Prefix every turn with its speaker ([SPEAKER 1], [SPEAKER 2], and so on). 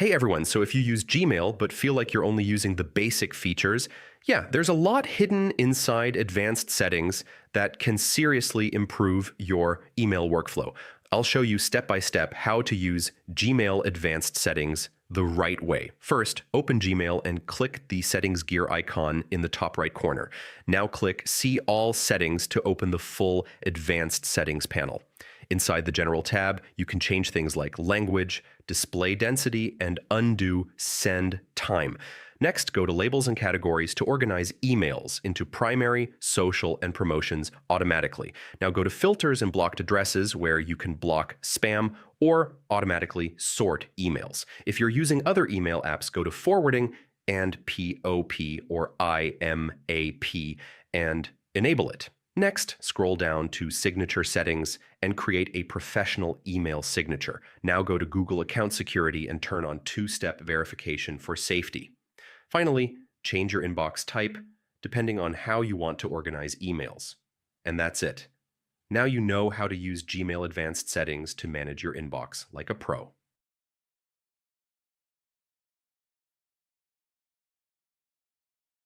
[SPEAKER 1] Hey everyone, so if you use Gmail but feel like you're only using the basic features, yeah, there's a lot hidden inside advanced settings that can seriously improve your email workflow. I'll show you step by step how to use Gmail advanced settings the right way. First, open Gmail and click the settings gear icon in the top right corner. Now click See All Settings to open the full advanced settings panel. Inside the General tab, you can change things like language, display density, and undo send time. Next, go to Labels and Categories to organize emails into primary, social, and promotions automatically. Now go to Filters and Blocked Addresses, where you can block spam or automatically sort emails. If you're using other email apps, go to Forwarding and POP or IMAP and enable it. Next, scroll down to Signature Settings and create a professional email signature. Now go to Google Account Security and turn on two-step verification for safety. Finally, change your inbox type depending on how you want to organize emails. And that's it. Now you know how to use Gmail Advanced Settings to manage your inbox like a pro.